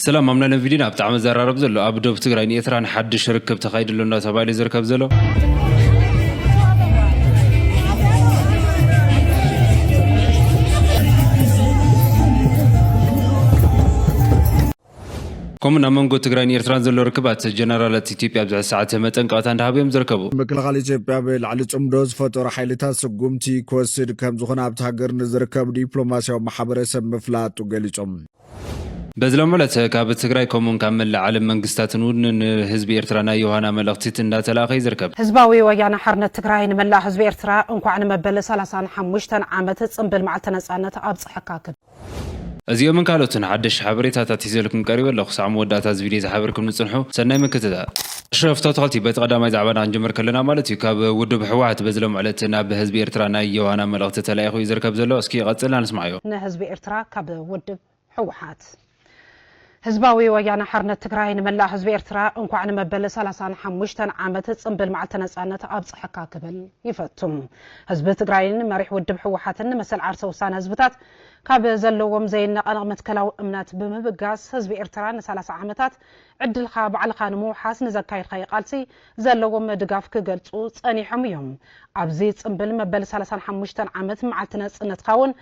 سلام عملنا فيديو بتاع مزارع بزلو أبدو بتقرأ إني إثران حد شركة بتخيل لنا تبالي زركب زلو كمنا منقو تقرأني إثران زلو ركبات جنرالات إثيوبيا بزع ساعة متن قاتان دهابيهم زركبو مكلغال إثيوبيا بالعلي تمدوز فتور حيلتها سقومتي كوسيد كم زخنا بتهاجر نزركب دبلوماسيا ومحبرة مفلات وقليتهم بزلم ملت كابت تقرأي كمون كامل عالم منقستاتن ودن حزب إرترانا يوهانا ملغتيت إن تلاقي زركب حزباوي ويانا حرنا تقرأي نملا حزب إرترا انكو عن مبل سلاسان حموشتن عامت تصنبل مع تنسانة أبص حكاكب أزيو من كالوتن حدش حبريتها تاتيزلكم قريبا لو خص عمو داتا زفيديو زحبركم نصنحو سناي من كتدا شرفتو تغلتي بيت قدامي زعبانا نجمر كلنا مالتي كاب ودو بحوات بزلم علتنا بحزب إرترانا يوهانا ملغت تلاقي خوي زركب زلو اسكي قتلنا نسمعيو حزب إرترا كاب ودو حوحات حزباوي ويانا حرنا تقرأي نملا حزب إرترا انكو عن مبل سلاسان حموشتن عامت تصنبل مع تنسانة أبص حكاكبل يفتم حزب تقرأي مريح ودو بحوحاتن مسل عرس وسان حزبتات كاب زلوهم زين قنغمت كلاو امنات بمبقاس حزب إرترا سلاس عامتات عدل خاب على خانمو حاس نزكاي خي قالسي زلوهم دقاف كقلصو صاني حميهم أبزي تصنبل مبل سلاسان حموشتن عامت مع تنسانة خاون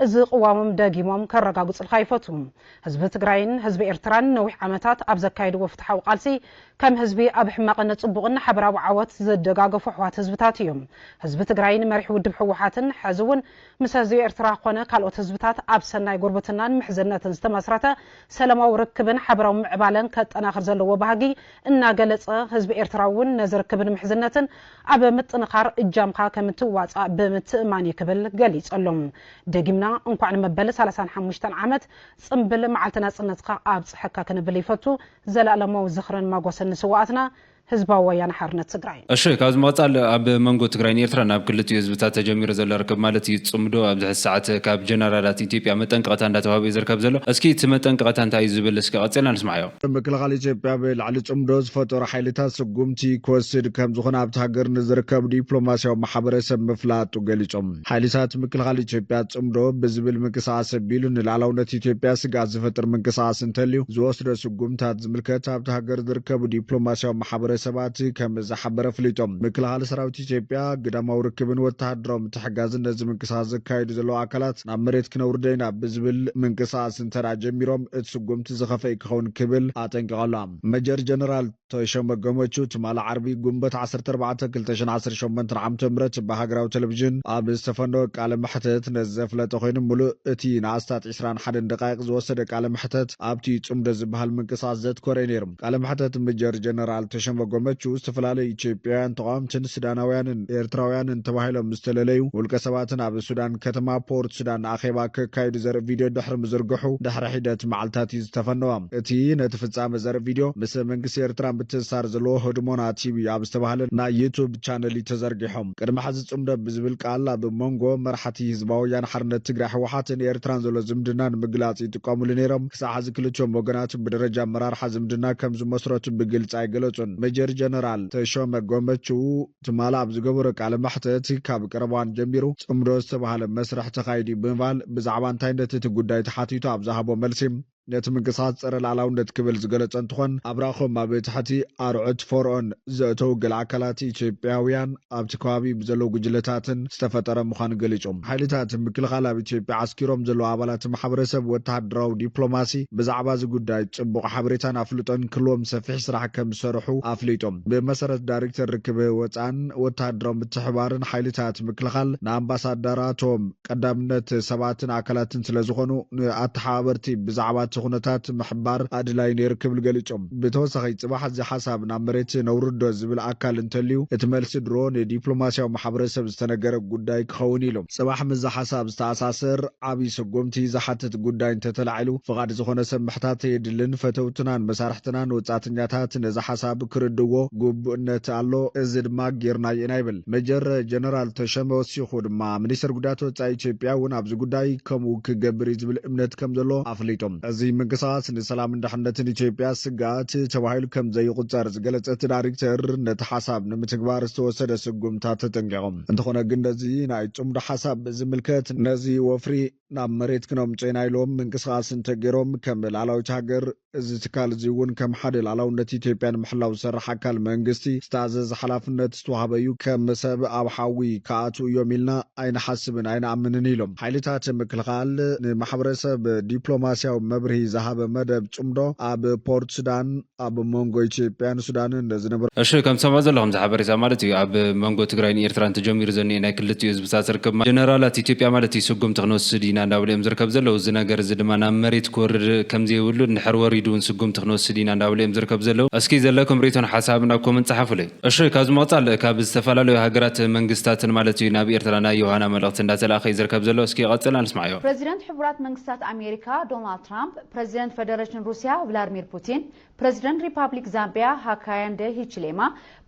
إذ قوامم داقيمهم كرقاقوص الخايفتهم حزب تقرأي حزب إرتران نوح عامتات أبزكايد وفتحوا قالسي كم حزبي أبح مقنة صبغن حبرا وعوات زدقاق فحوات حزبتاتيهم حزب تقرأي مريح ودب حوحاتن حزون مس حزب إرترا قونا قالوت حزبتات أبسناي قربتنان محزنة استمسرتا سلما وركبن حبرا ومعبالن كتناخر زلو وبهاقي إنا قلت حزب إرتراون نزركبن محزنة أب متنخار الجامقا كمتواص بمتماني كبل قليس اللهم دقيمنا انكو عن مبل سلسان حموشتن عامت صنبل معلتنا صنتقا أبس حكا كنبلي فتو زلالمو زخرن ما قوسن سواتنا حزبا ويانا حرنا تقرأي الشيء كاز مقال أب منقو تقرأي إرترانا أب كل تيزبتات تجمير زل ركب مالتي تصمدو أب زح الساعة كاب جنرالات إثيوبيا متن قطان دا توابي زركب زلو اسكي تمتن قطان تا يزبل اسكي قتلنا نسمعيو مكلغال إثيوبيا بالعلي تمدوز فتور حيلتها سقومتي كوسيد كم زخنا بتهاجر نزركب دبلوماسيا ومحبرة مفلات وقليتهم حيلتات مكلغال إثيوبيا تمدو بزبل منكساس بيلون العلاونة إثيوبيا سقاز فتر منكساس انتليو زوسر سقومتات زملكتها بتهاجر دركب دبلوماسيا ومحبرة سباتي كم زحبر فليتهم مكلغال سراوت إثيوبيا قدام وركبن وتهدرهم تحجازن نزم منكساس كايد زلو عكلات نمرت كنوردينا بزبل منكساس انترا جميرهم تسقومت زخفي كون كبل آتنك غلام مجر جنرال تويشم بقموشو تمال عربي قنبت 14 كلتشن 10 شمنتر عام تمرت بهاجراو تلفزيون اب استفندو قال محتت نزف لتخين ملو اتي ناستات 21 دقائق زوسد قال محتت ابتي صمد زبحال منقصاص زت كورينيرم قال محتت مجر جنرال تويشم بقموشو استفلالي ኢትዮጵያውያን ተቋምትን ሱዳናውያንን ኤርትራውያንን ተባሂሎም ምስተለለዩ ውልቀ ሰባትን ኣብ ሱዳን ከተማ ፖርት ሱዳን ኣኼባ ከካይዱ ዘርኢ ቪድዮ ድሕሪ ምዝርግሑ ድሕሪ ሒደት መዓልታት እዩ ዝተፈነወ እቲ ነቲ ፍጻመ ዘርኢ ቪድዮ ምስ መንግስቲ ኤርትራ ብትንሳር ዘለዎ ህድሞና ቲቪ ኣብ ዝተባሃለ ናይ ዩቱብ ቻነል ተዘርጊሖም ቅድሚ ሕዚ ጽምዶ ብዝብል ቃል ኣብ መንጎ መራሕቲ ህዝባዊ ወያነ ሓርነት ትግራይ ህወሓትን ኤርትራን ዘሎ ዝምድና ንምግላጽ ይጥቀሙሉ ነይሮም ክሳብ ሕዚ ክልቲኦም ወገናት ብደረጃ ኣመራርሓ ዝምድና ከም ዝመስረቱ ብግልጽ ኣይገለጹን ሜጀር ጀነራል ተሾመ ጎመቹ ትማላ ኣብ ዝገበረ ቃለ ማሕተት ካብ ቀረባን ጀሚሩ ጽምዶ ዝተባሃለ መስርሕ ተኻይዲ ብምባል ብዛዕባ እንታይነት እቲ ጉዳይ ተሓቲቱ ኣብ ዝሃቦ መልሲ ነቲ ምንቅስቃስ ፀረ ላዕላውነት ክብል ዝገለጸ እንትኾን ኣብራኾም ኣብ ትሕቲ ኣርዑት ፈርዖን ዘእተው ገለ ኣካላት ኢትዮጵያውያን ኣብቲ ከባቢ ብዘለዉ ጉጅለታትን ዝተፈጠረ ምዃኑ ገሊፆም ሓይልታት ምክልኻል ኣብ ኢትዮጵያ ዓስኪሮም ዘለዉ ኣባላት ማሕበረሰብ ወተሃደራዊ ዲፕሎማሲ ብዛዕባ እዚ ጉዳይ ጽቡቕ ሓበሬታን ኣፍልጦን ክህልዎም ሰፊሕ ስራሕ ከም ዝሰርሑ ኣፍሊጦም ብመሰረት ዳይሬክተር ርክብ ወፃን ወተሃደራዊ ምትሕባርን ሓይልታት ምክልኻል ንኣምባሳደራቶም ቀዳምነት ሰባትን ኣካላትን ስለዝኾኑ ንኣተሓባበርቲ ብዛዕባ ኩነታት ምሕባር ኣድላይ ነይሩ ክብል ገሊፆም ብተወሳኺ ጽባሕ እዚ ሓሳብ ናብ መሬት ነውርዶ ዝብል ኣካል እንተልዩ እቲ መልሲ ድሮ ንዲፕሎማስያዊ ማሕበረሰብ ዝተነገረ ጉዳይ ክኸውን ኢሎም ጽባሕ ምዛ ሓሳብ ዝተኣሳሰር ዓብዪ ሰጎምቲ ዝሓትት ጉዳይ እንተተላዒሉ ፍቓድ ዝኾነ ሰብ ምሕታት የድልን ፈተውትናን መሳርሕትናን ወጻተኛታት ነዚ ሓሳብ ክርድዎ ግቡእነት ኣሎ እዚ ድማ ጌርና ኢና ይብል ሜጀር ጀነራል ተሸመ ወሲኹ ድማ ሚኒስትር ጉዳያት ወፃኢ ኢትዮጵያ እውን ኣብዚ ጉዳይ ከምኡ ክገብር ዝብል እምነት ከም ዘሎ ኣፍሊጦም እዚ ምንቅስቃስ ንሰላም ድሕነትን ኢትዮጵያ ስጋት ተባሂሉ ከም ዘይቁፀር ዝገለጸት ዳይሬክተር ነቲ ሓሳብ ንምትግባር ዝተወሰደ ስጉምታት ተጠንቂቖም እንተኾነ ግን ነዚ ናይ ጽምዶ ሓሳብ ዝምልከት ነዚ ወፍሪ ናብ መሬት ክነምጮ ኢና ኢሎም ምንቅስቃስ እንተገይሮም ከም ላዕላዊት ሃገር እዚ ትካል እዚ እውን ከም ሓደ ላዕላውነት ኢትዮጵያ ንምሕላው ዝሰርሕ ኣካል መንግስቲ ዝተኣዘዘ ሓላፍነት ዝተዋሃበዩ ከም ሰብ ኣብ ሓዊ ከኣትዉ እዮም ኢልና ኣይንሓስብን ኣይንኣምንን ኢሎም ሓይልታት ምክልኻል ንማሕበረሰብ ዲፕሎማስያዊ መብርሂ ዝሃበ መደብ ጽምዶ ኣብ ፖርት ሱዳን ኣብ መንጎ ኢትዮጵያን ሱዳንን ዝነበረ እሺ ከም ሰማ ዘለኹም ዝሓበሬታ ማለት እዩ ኣብ መንጎ ትግራይን ኤርትራን ተጀሚሩ ዘኒአ ናይ ክልቲኡ ህዝብታት ርክብ ጀነራላት ኢትዮጵያ ማለት እዩ ስጉምቲ ክንወስድ ኢና እንዳብሎም ዝርከብ ዘለው እዚ ነገር እዚ ድማ ናብ መሬት ክወርድ ከምዘይብሉ ንድሕር ወሪዱ እውን ስጉምቲ ክንወስድ ኢና እንዳብሎም ዝርከብ ዘለው እስኪ ዘለኩም ሪቶን ሓሳብን ኣብ ኮመንት ጻሓፉለይ እሺ ካብዚ መቕጻል ካብ ዝተፈላለዩ ሃገራት መንግስታትን ማለት እዩ ናብ ኤርትራ ናይ ዮሃና መልእኽቲ እንዳተላኸ ዝርከብ ዘሎ እስኪ ይቐጽልና ንስማዕዮ ፕሬዚደንት ሕቡራት መንግስታት አሜሪካ ዶናልድ ትራምፕ ፕሬዚደንት ፌዴሬሽን ሩሲያ ቭላድሚር ፑቲን ፕሬዚደንት ሪፐብሊክ ዛምቢያ ሃካያንደ ሂችሌማ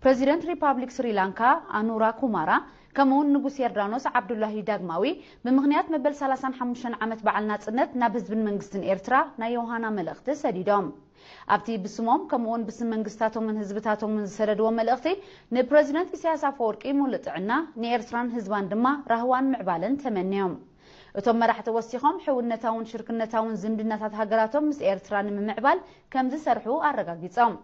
ፕሬዚደንት ሪፐብሊክ ስሪላንካ አኑራ ኩማራ كمون نقص يردانوس عبد الله داغماوي بمغنيات مبل 35 عامت بعل ناصنت ናብ ህዝብን መንግስትን ኤርትራ ናይ ዮሃና መልእኽቲ ሰዲዶም ኣብቲ ብስሞም ከመውን ብስም መንግስታቶምን ህዝብታቶምን ዝሰደድዎ መልእኽቲ ንፕሬዚደንት ኢሳያስ አፈወርቂ ሙሉጥዕና ንኤርትራን ህዝባን ድማ ራህዋን ምዕባልን ተመንዮም እቶም መራሕቲ ወሲኾም ሕውነታውን ሽርክነታውን ዝምድናታት ሃገራቶም ምስ ኤርትራ ንምዕባል ከም ዝሰርሑ አረጋጊጾም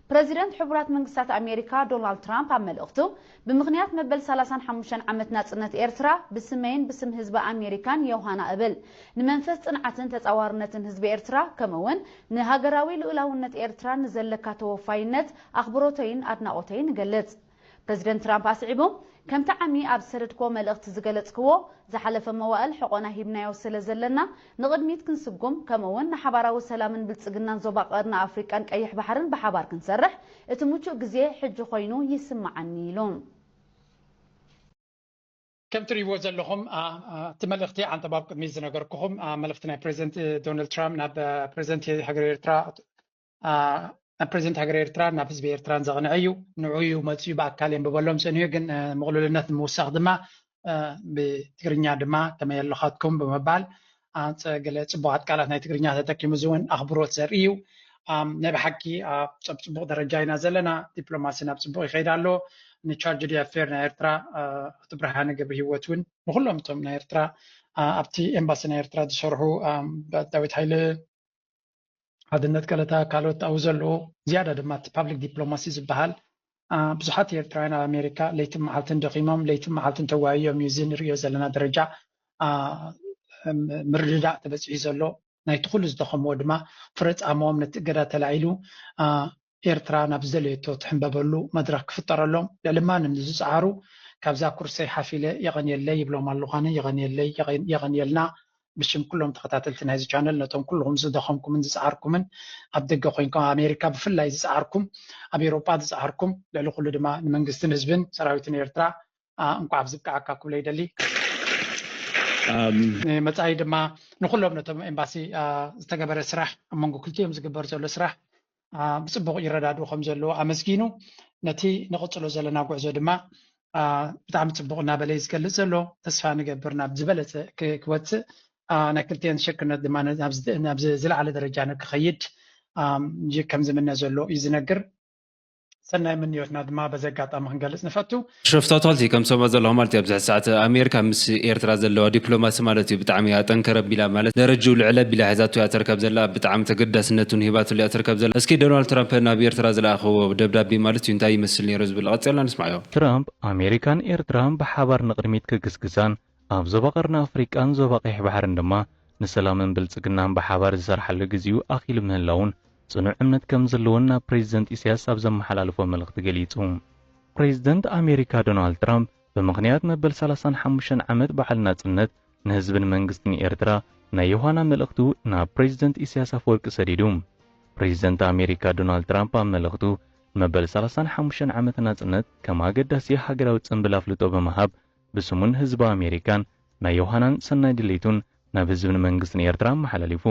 ፕሬዚደንት ሕቡራት መንግስታት አሜሪካ ዶናልድ ትራምፕ አመልእኽቱ በምክንያት መበል 35 ዓመት ናጽነት ኤርትራ በስሜን በስም ህዝብ አሜሪካን ዮሃና እብል ንመንፈስ ጽንዓትን ተጻዋርነትን ህዝብ ኤርትራ ከመውን ንሃገራዊ ልኡላውነት ኤርትራ ንዘለካ ተወፋይነት አኽብሮተይን አድናቆተይን ገለጽ ፕሬዚደንት ትራምፕ አስዒቦም ከም ተዓሚ ኣብ ሰደድኮ መልእኽቲ ዝገለጽክዎ ዝሓለፈ መዋእል ሕቆና ሂብናዮ ስለ ዘለና ንቅድሚት ክንስጉም ከመውን ንሓባራዊ ሰላምን ብልጽግናን ዞባ ቀርና አፍሪካን ቀይሕ ባሕርን በሓባር ክንሰርሕ እቲ ምቹእ ግዜ ሕጂ ኮይኑ ይስማዓኒ ኢሎም كم تريبو ዘለኹም ተመልእኽቲ አንተ ባብ ቅድሚ ዝነገርኩኹም መልእኽቲ ናይ ፕሬዚደንት ዶናልድ ትራምፕ ናብ ፕሬዚደንት ሃገር ኤርትራ ፕሬዚደንት ሃገር ኤርትራ ናብ ህዝቢ ኤርትራን ዘቕንዕዩ ንዑዩ መጽዩ በአካል የንብበሎም ሰንዩ ግን ምቕሉልነት ምውሳኽ ድማ ብትግርኛ ድማ ተመየለኻትኩም በመባል ገለ ጽቡቓት ቃላት ናይ ትግርኛ ተጠቂሙ ዝውን አኽብሮት ዘርእዩ ናይ ብሓቂ ጽቡቕ ደረጃ ኢና ዘለና ዲፕሎማሲ ናብ ጽቡቕ ይኸይድ ኣሎ ንቻርጅ ዲ አፌር ናይ ኤርትራ ኣቶ ብርሃነ ገብረ ህይወት እውን ንኩሎም እቶም ናይ ኤርትራ ኣብቲ ኤምባሲ ናይ ኤርትራ ዝሰርሑ ዳዊት ሃይለ ሓድነት ገለታ ካልኦት ኣብኡ ዘለዉ ዝያዳ ድማ እቲ ፓብሊክ ዲፕሎማሲ ዝበሃል ብዙሓት ኤርትራውያን ኣብ አሜሪካ ለይትን መዓልትን ደኺሞም ለይትን መዓልትን ተወያዮም እዩ እዚ ንሪኦ ዘለና ደረጃ ምርድዳእ ተበፂሑ ዘሎ ናይቲ ኩሉ ዝደኸምዎ ድማ ፍረፃሞም ነቲ እገዳ ተላዒሉ ኤርትራ ናብ ዘለየቶ ትሕንበበሉ መድረክ ክፍጠረሎም ልዕልማን ዝፀዓሩ ካብዛ ኩርሰይ ሓፊለ የቐንየለይ ይብሎም ኣለዃነ የቐንየልና ብሽም ኩሎም ተኸታተልቲ ናይዚ ቻነል ነቶም ኩልኩም ዝደኸምኩምን ዝፀዓርኩምን ኣብ ደገ ኮይንኩም ኣሜሪካ ብፍላይ ዝፀዓርኩም ኣብ ኤውሮጳ ዝፀዓርኩም ልዕሊ ኩሉ ድማ ንመንግስትን ህዝብን ሰራዊትን ኤርትራ እንኳዕ ብዝብቃዓካ ክብለ ይደሊ መጻኢ ድማ ንኩሎም ነቶም ኤምባሲ ዝተገበረ ስራሕ ኣብ መንጎ ክልቲኦም ዝግበር ዘሎ ስራሕ ብጽቡቕ ይረዳድኡ ከም ዘለዎ ኣመስጊኑ ነቲ ንቕጽሎ ዘለና ጉዕዞ ድማ ብጣዕሚ ጽቡቕ እናበለ ዝገልጽ ዘሎ ተስፋ ንገብር ናብ ዝበለፀ ክወፅእ ናይ ክልቲአን ሽክርነት ድማ ናብ ዝለዓለ ደረጃ ንክኸይድ ከም ዝምነ ዘሎ እዩ ዝነግር ሰናይ ምንዮትና ድማ በዚ ኣጋጣሚ ክንገልጽ ንፈቱ ሽፍታትልቲ ከም ሰማ ዘለኹም ማለት እዩ ኣብዚ ሰዓት ኣሜሪካ ምስ ኤርትራ ዘለዋ ዲፕሎማሲ ማለት እዩ ብጣዕሚ ኣጠንከረ ቢላ ማለት ደረጃው ልዕለ ቢላ ሒዛቱ እያ ትርከብ ዘላ ብጣዕሚ ተገዳስነቱን ሂባቱን እያ ትርከብ ዘላ እስኪ ዶናልድ ትራምፕ ናብ ኤርትራ ዝለኣኸዎ ደብዳቤ ማለት እዩ እንታይ ይመስል ነይሩ ዝብል ቀፂልና ንስማዕዮ ትራምፕ ኣሜሪካን ኤርትራን ብሓባር ንቅድሚት ክግስግሳን ኣብ ዞባ ቀርኒ ኣፍሪቃን ዞባ ቀይሕ ባሕርን ድማ ንሰላምን ብልጽግናን ብሓባር ዝሰርሓሉ ግዚኡ ኣኺሉ ምህላውን ጽኑዕ እምነት ከም ዘለዎን ናብ ፕሬዚደንት ኢሳያስ ኣብ ዘመሓላልፎ መልእኽቲ ገሊጹ ፕሬዚደንት ኣሜሪካ ዶናልድ ትራምፕ ብምኽንያት መበል 35 ዓመት በዓል ናጽነት ንህዝብን መንግስትን ኤርትራ ናይ ዮሃና መልእኽቱ ናብ ፕሬዚደንት ኢሳያስ አፈወርቂ ሰዲዱ ፕሬዚደንት ኣሜሪካ ዶናልድ ትራምፕ ኣብ መልእኽቱ መበል 35 ዓመት ናጽነት ከም ኣገዳሲ ሃገራዊ ጽምብል ኣፍልጦ በመሃብ ብስሙን ህዝቢ ኣሜሪካን ናይ ዮሃናን ሰናይ ድሌቱን ናብ ህዝብን መንግስትን ኤርትራ መሓላሊፉ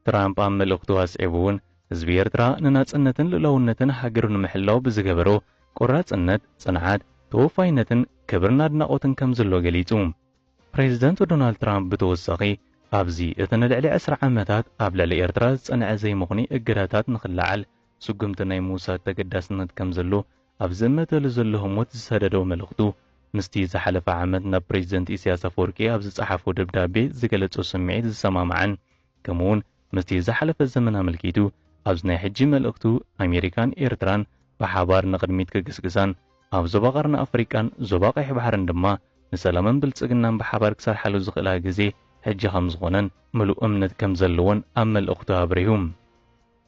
ትራምፕ ኣብ መልእኽቱ ኣስዒቡውን ህዝቢ ኤርትራ ንናጽነትን ልዕላውነትን ሃገሩን ንምሕላው ብዝገበሮ ቆራጽነት ጽንዓት ተወፋይነትን ክብርን ኣድናቆትን ከም ዘሎ ገሊጹ ፕሬዚደንት ዶናልድ ትራምፕ ብተወሳኺ أبزي إتنلع لعسر عامتات قبل لإرترا صنع زي مغني إجراتات نخلعل سقمتنا موسى تقداسنا كمزلو أبزمة لزلهم وتسهددو ملغتو مستي زحلف عامتنا بريزيدنت إسياس أفوركي أبز صحفو دبدابي زقلتو سمعيد السمامعن كمون مستي زحلف الزمن ملكيتو أبزنا حجي ملغتو أمريكان إيرتران بحبار نقدميت كقسقسان أبز بغرنا أفريكان زباقي بحرن دما نسلامن بلصقنا بحبار كسر حلو زغلا غزي حجي خمزغونن ملو أمنت كمزلون أما الأختو أبريهم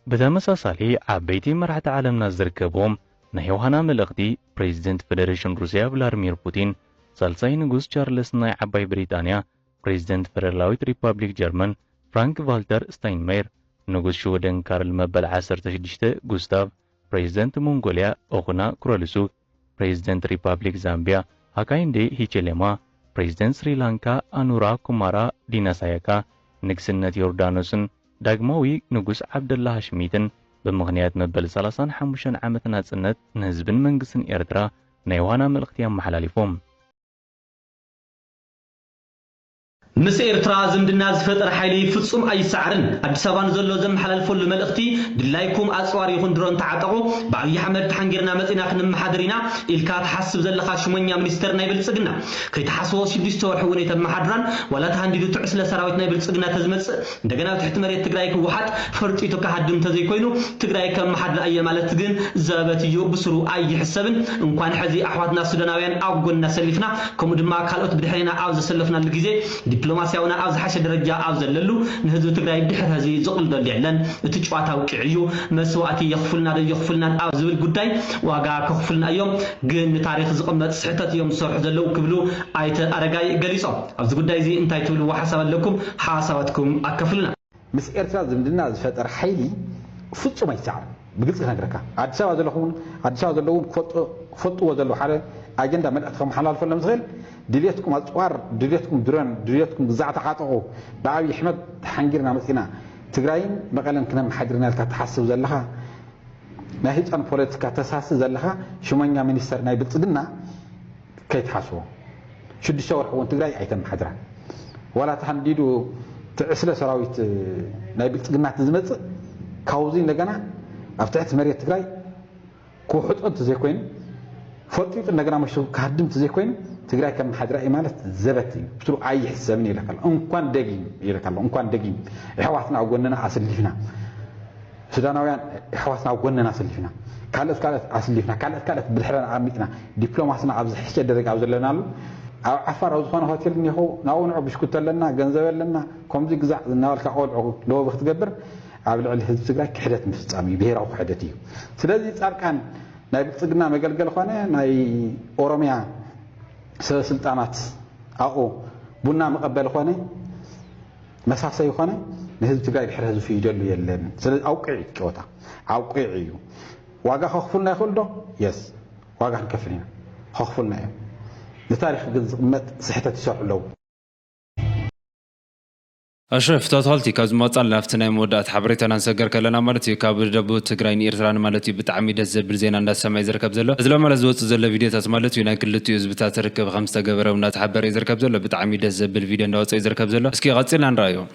بتمساسالي عبيتي مرحة عالمنا زركبهم نهيوهانا ملغدي بريزيدنت فيدريشن روسيا فلاديمير بوتين سالساي نغوس چارلس ناي عباي بريطانيا بريزيدنت فيدرالويت ريبابليك جرمن فرانك فالتر ستاينمير نغوس شودن كارل مبل 16 غوستاف بريزيدنت مونغوليا أوغنا كرولسوك بريزيدنت ريبابليك زامبيا هاكايندي هيچليما بريزيدنت سريلانكا أنورا كومارا ديناسايكا نكسنت يوردانوسن ዳግማዊ ንጉስ ዓብደላ ሃሽሚትን በምኽንያት መበል 35 ዓመት ናጽነት ንህዝብን መንግስትን ኤርትራ ናይ ዋና መልእኽቲ ኣመሓላሊፎም ምስ ኤርትራ ዝምድና ዝፈጠረ ሓይሊ ፍጹም ኣይሰዓርን ኣዲስ ኣበባ ዘሎ ዘመሓላልፈሉ መልእኽቲ ድላይኩም ኣጽዋር ይኹን ድሮን ተዓጠቑ ብኣብይ ኣሕመድ ተሓንጊርና መፂና ክንመሓደሪና ኢልካ ተሓስብ ዘለኻ ሽመኛ ሚኒስተር ናይ ብልጽግና ከይተሓስቦ 6 ወርሒ እውን የተመሓድራን ወላ ተሃንዲዱ ትዕስለ ሰራዊት ናይ ብልጽግና ተዝመጽእ እንደገና ትሕቲ መሬት ትግራይ ክወሓጥ ፈርጢቱ ከሃድም ተዘይኮይኑ ትግራይ ከመሓድራ እየ ማለት ግን ዘበት እዩ ብስሩ ኣይሕሰብን እንኳን ሕዚ ኣሕዋትና ሱዳናውያን ኣብ ጎንና ሰሊፍና ከምኡ ድማ ካልኦት ብድሕሪና ኣብ ዘሰለፍናሉ ግዜ ዲፕሎማሲያውና ኣብ ዝሓሸ ደረጃ ኣብ ዘለሉ ንህዝቢ ትግራይ ድሕሪ ህዚ ዝቕልደል ይዕለን እቲ ጨዋታ ውቅዕዩ መስዋዕቲ ይኽፍልና ኣብ ዝብል ጉዳይ ዋጋ ከኽፍልና እዮም ግን ንታሪኽ ዝቕመጥ ስሕተት እዮም ዝሰርሑ ዘለው ክብሉ ኣይተ ኣረጋይ ገሊጾም ኣብዚ ጉዳይ እዚ እንታይ ትብሉ ሓሳብ ኣለኩም ሓሳባትኩም ኣከፍሉና ምስ ኤርትራ ዝምድና ዝፈጠረ ሓይሊ ፍጹም ኣይሰዓር ብግልጽ ነግረካ ኣዲስ ኣበባ ዘለዉ ክፈልጥዎ ዘለዉ ሓደ ኣጀንዳ መልእኽቲ ከመሓላልፈሎም ዝኽእል ድልየትኩም ኣጽዋር ድልየትኩም ድሮን ድልየትኩም ግዛዕ ተዓጠቑ ብኣብይ ኣሕመድ ተሓንጊርና መፂና ትግራይን መቐለን ክነመሓድርና ኢልካ ተሓስብ ዘለኻ ናይ ህፃን ፖለቲካ ተሳስብ ዘለኻ ሽመኛ ሚኒስተር ናይ ብልጽግና ከይተሓስቦ 6 ወርሒ እውን ትግራይ ኣይተመሓድራን ወላ ተሃንዲዱ ትዕስለ ሰራዊት ናይ ብልጽግና ዝመጽእ ካብዚ እንደገና ኣብ ትሕቲ መሬት ትግራይ ክውሕጦ እንተዘይኮይኑ ፈጢጡ እንደገና መሽቱ ካድም እንተዘይኮይኑ ትግራይ ከመሓድራ እዩ ማለት ዘበት እዩ ብትሩ ኣይሕሰብን ይለካል እንኳን ደጊም ይለካል እንኳን ደጊም ኣሕዋትና ኣብ ጎንና ኣሰሊፍና ሱዳናውያን ኣሕዋትና ኣብ ጎንና ኣሰሊፍና ካልኦት ኣሰሊፍና ካልኦት ብድሕሪና ኣሚጥና ዲፕሎማስና ኣብ ዝሕሸ ደረጃ ኣብ ዘለናሉ ኣብ ዓፋር ኣብ ዝኾነ ሆቴል እኒሆ ናብኡ ንዑ ብሽኩት ኣለና ገንዘብ ኣለና ከምዚ ግዛዕ ዝናበልካ ቆልዑ ለወብ ክትገብር ኣብ ልዕሊ ህዝቢ ትግራይ ክሕደት ምፍጻም እዩ ብሄራዊ ክሕደት እዩ ስለዚ ጻድቃን ናይ ብልጽግና መገልገል ኾነ ናይ ኦሮሚያ ሰበስልጣናት ኣብኡ ቡና መቐበል ኾነ መሳሰይ ኾነ ንህዝቢ ትግራይ ድሕሪ ህዝቢ ይደሉ የለን ስለዚ ኣውቂዕ ጨወታ ኣውቂዕ እዩ ዋጋ ከኽፍልና ይኽእል ዶ የስ ዋጋ ክንከፍል ኢና ከኽፍልና እዮም ንታሪክ ግን ዝቕመጥ ስሕተት ይሰርሑ ኣለዉ أشرف تطالتي كاز مطال نفتنا مودات حبريتنا نسجر كلنا مالتي كاب دبو تجرين إيرتران مالتي بتعميد الزبل زين عند السماء يزركب زله إذا ما لزوت زله فيديو تسمالتي ينان كلتي يزبط تركب 5 جبرة ونات حبر يزركب زله بتعميد الزبل فيديو نوت يزركب زله اسكي غطينا عن رأيه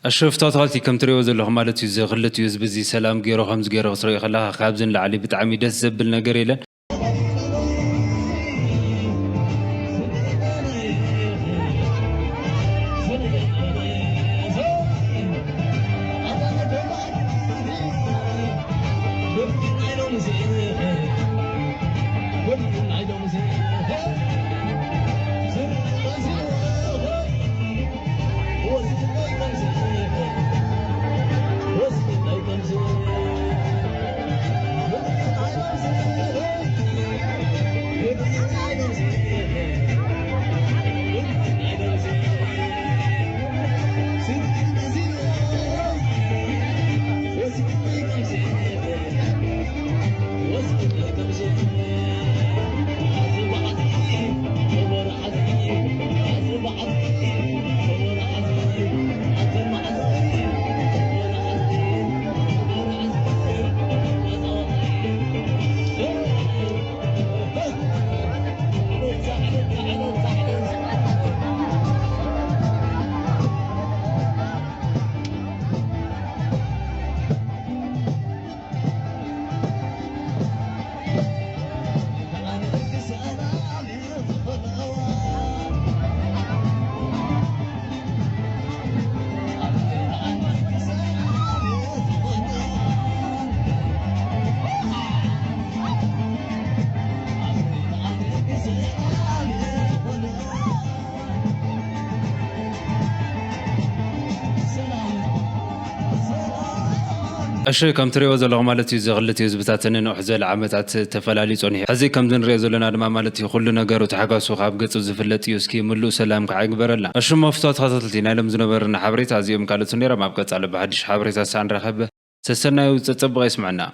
الشفتات هالتي كم تريو زلهم مالتي زغلت يزبزي سلام جيرو خمس جيرو صري خلاها خابزن لعلي بتعمي دس زبل نجريلا أشي كم تريو زلهم مالتي زغلتي زبتاتن نحزل عمتات تفلالي صنيح حزي كم دن ريزو لنا دما مالتي كل نجار وتحقاسو خاب قصو زفلتي يسكي ملو سلام كعيقبر الله أشو مفتوت خاطلتي نايلم زنبرنا حبريت عزيهم كالتو نيرا ما بقت على بحدش حبريت سان رخبه سسنا وتتبغى يسمعنا